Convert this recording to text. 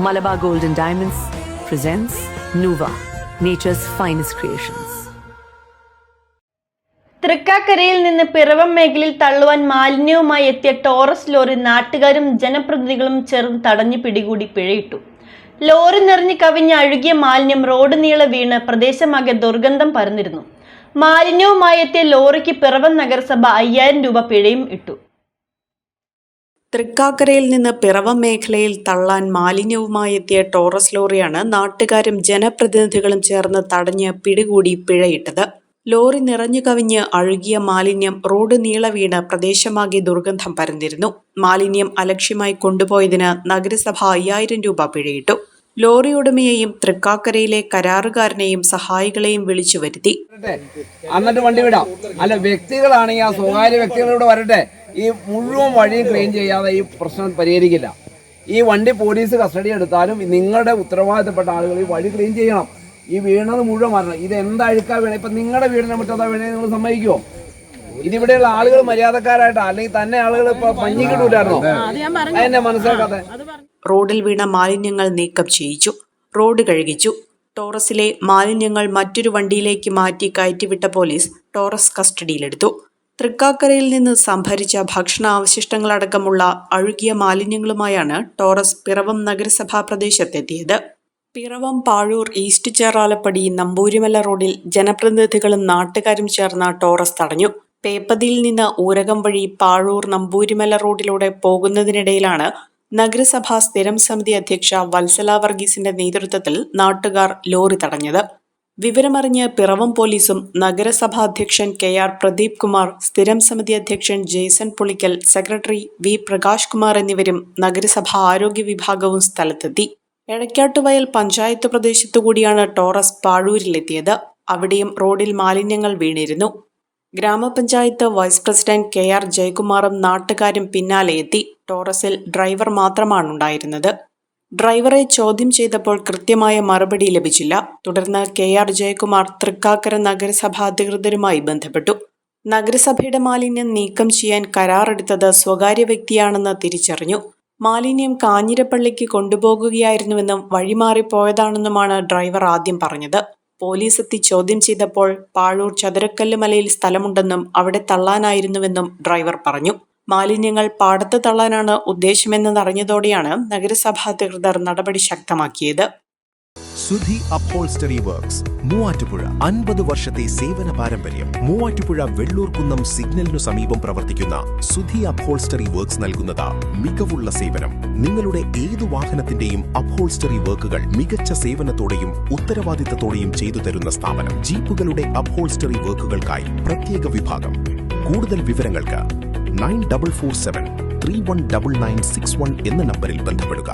Malabar Gold and Diamonds presents Nuva, nature's finest creations. തൃക്കാക്കരയിൽ നിന്ന് പിറവം മേഖലയിൽ തള്ളുവാൻ മാലിന്യവുമായി എത്തിയ ടോറസ് ലോറി നാട്ടുകാരും ജനപ്രതിനിധികളും ചേർന്ന് തടഞ്ഞു പിടികൂടി പിഴയിട്ടു. ലോറി നിറഞ്ഞു കവിഞ്ഞ് അഴുകിയ മാലിന്യം റോഡ് നീളെ വീണ് പ്രദേശമാകെ ദുർഗന്ധം പരന്നിരുന്നു. മാലിന്യവുമായി എത്തിയ ലോറിക്ക് പിറവം നഗരസഭ 5000 രൂപ പിഴയും ഇട്ടു. തൃക്കാക്കരയിൽ നിന്ന് പിറവം മേഖലയിൽ തള്ളാൻ മാലിന്യവുമായി എത്തിയ ടോറസ് ലോറിയാണ് നാട്ടുകാരും ജനപ്രതിനിധികളും ചേർന്ന് തടഞ്ഞ് പിടികൂടി പിഴയിട്ടത്. ലോറി നിറഞ്ഞു കവിഞ്ഞ് അഴുകിയ മാലിന്യം റോഡ് നീളെ വീണ് പ്രദേശമാകെ ദുർഗന്ധം പരന്നിരുന്നു. മാലിന്യം അലക്ഷ്യമായി കൊണ്ടുപോയതിന് നഗരസഭ 5000 രൂപ പിഴയിട്ടു. ലോറി ഉടമയെയും തൃക്കാക്കരയിലെ കരാറുകാരനെയും സഹായികളെയും വിളിച്ചു വരുത്തി. എന്നിട്ട് വണ്ടി വിടാം. അല്ല, വ്യക്തികളാണെങ്കിൽ ആ സ്വകാര്യ വ്യക്തികളോട് വരട്ടെ. ഈ മുഴുവൻ വഴിയും ക്ലീൻ ചെയ്യാതെ ഈ പ്രശ്നം പരിഹരിക്കില്ല. ഈ വണ്ടി പോലീസ് കസ്റ്റഡി എടുത്താലും നിങ്ങളുടെ ഉത്തരവാദിത്തപ്പെട്ട ആളുകൾ ഈ വഴി ക്ലീൻ ചെയ്യണം. ഈ വീണത് മുഴുവൻ വരണം. ഇത് എന്താ അഴുക്കാ വീണ? ഇപ്പം നിങ്ങളുടെ വീടിനെ മുറ്റത്താ വീണേ നിങ്ങൾ സമ്മതിക്കുമോ? ഇതിവിടെയുള്ള ആളുകൾ മര്യാദക്കാരായിട്ടാ, അല്ലെങ്കിൽ തന്നെ ആളുകൾ ഇപ്പൊ പഞ്ഞിക്കിട്ടൂലായിരുന്നോ? അതിനെ മനസ്സിലാക്കാതെ റോഡിൽ വീണ മാലിന്യങ്ങൾ നീക്കം ചെയ്യിച്ചു, റോഡ് കഴുകിച്ചു. ടോറസിലെ മാലിന്യങ്ങൾ മറ്റൊരു വണ്ടിയിലേക്ക് മാറ്റി കയറ്റിവിട്ട പോലീസ് ടോറസ് കസ്റ്റഡിയിലെടുത്തു. തൃക്കാക്കരയിൽ നിന്ന് സംഭരിച്ച ഭക്ഷണാവശിഷ്ടങ്ങളടക്കമുള്ള അഴുകിയ മാലിന്യങ്ങളുമായാണ് ടോറസ് പിറവം നഗരസഭാ പ്രദേശത്തെത്തിയത്. പിറവം പാഴൂർ ഈസ്റ്റ് ചേറാലപ്പടി നമ്പൂരിമല റോഡിൽ ജനപ്രതിനിധികളും നാട്ടുകാരും ചേർന്ന ടോറസ് തടഞ്ഞു. പേപ്പതിയിൽ നിന്ന് ഊരകം വഴി പാഴൂർ നമ്പൂരിമല റോഡിലൂടെ പോകുന്നതിനിടയിലാണ് നഗരസഭാ സ്ഥിരം സമിതി അധ്യക്ഷ വത്സല വർഗീസിന്റെ നേതൃത്വത്തിൽ നാട്ടുകാർ ലോറി തടഞ്ഞത്. വിവരമറിഞ്ഞ് പിറവം പോലീസും നഗരസഭാ അധ്യക്ഷൻ KR പ്രദീപ് കുമാർ, സ്ഥിരം സമിതി അധ്യക്ഷൻ ജെയ്സൺ പുളിക്കൽ, സെക്രട്ടറി V പ്രകാശ് കുമാർ എന്നിവരും നഗരസഭാ ആരോഗ്യ വിഭാഗവും സ്ഥലത്തെത്തി. എടക്കാട്ടുവയൽ പഞ്ചായത്ത് പ്രദേശത്തുകൂടിയാണ് ടോറസ് പാഴൂരിലെത്തിയത്. അവിടെയും റോഡിൽ മാലിന്യങ്ങൾ വീണിരുന്നു. ഗ്രാമപഞ്ചായത്ത് വൈസ് പ്രസിഡന്റ് KR ജയകുമാറും നാട്ടുകാരും പിന്നാലെ എത്തി. ടോറസിൽ ഡ്രൈവർ മാത്രമാണുണ്ടായിരുന്നത്. ഡ്രൈവറെ ചോദ്യം ചെയ്തപ്പോൾ കൃത്യമായ മറുപടി ലഭിച്ചില്ല. തുടർന്ന് KR ജയകുമാർ തൃക്കാക്കര നഗരസഭാ അധികൃതരുമായി ബന്ധപ്പെട്ടു. നഗരസഭയുടെ മാലിന്യം നീക്കം ചെയ്യാൻ കരാറെടുത്തത് സ്വകാര്യ വ്യക്തിയാണെന്ന് തിരിച്ചറിഞ്ഞു. മാലിന്യം കാഞ്ഞിരപ്പള്ളിക്ക് കൊണ്ടുപോകുകയായിരുന്നുവെന്നും വഴിമാറിപ്പോയതാണെന്നുമാണ് ഡ്രൈവർ ആദ്യം പറഞ്ഞത്. പോലീസ് എത്തി ചോദ്യം ചെയ്തപ്പോൾ പാഴൂർ ചതുരക്കല്ല് മലയിൽ സ്ഥലമുണ്ടെന്നും അവിടെ തള്ളാനായിരുന്നുവെന്നും ഡ്രൈവർ പറഞ്ഞു. മാലിന്യങ്ങൾ പാടത്ത് തള്ളാനാണ് ഉദ്ദേശമെന്നറിഞ്ഞതോടെയാണ് നഗരസഭാ അധികൃതർ നടപടി ശക്തമാക്കിയത്. സുധി അപ്ഹോൾസ്റ്ററി വർക്ക്സ് മൂവാറ്റുപുഴ 50 വർഷത്തെ സേവന പാരമ്പര്യം. മൂവാറ്റുപുഴ വെള്ളൂർക്കുന്നം സിഗ്നലിനു സമീപം പ്രവർത്തിക്കുന്ന സുധി അപ്ഹോൾസ്റ്ററി വർക്ക്സ് നൽകുന്നത് മികവുള്ള സേവനം. നിങ്ങളുടെ ഏതു വാഹനത്തിന്റെയും അപ്ഹോൾസ്റ്ററി വർക്കുകൾ മികച്ച സേവനത്തോടെയും ഉത്തരവാദിത്തത്തോടെയും ചെയ്തു തരുന്ന സ്ഥാപനം. ജീപ്പുകളുടെ അപ്ഹോൾസ്റ്ററി വർക്കുകൾക്കായി പ്രത്യേക വിഭാഗം. കൂടുതൽ വിവരങ്ങൾക്ക് 9447 319961 എന്ന നമ്പറിൽ ബന്ധപ്പെടുക.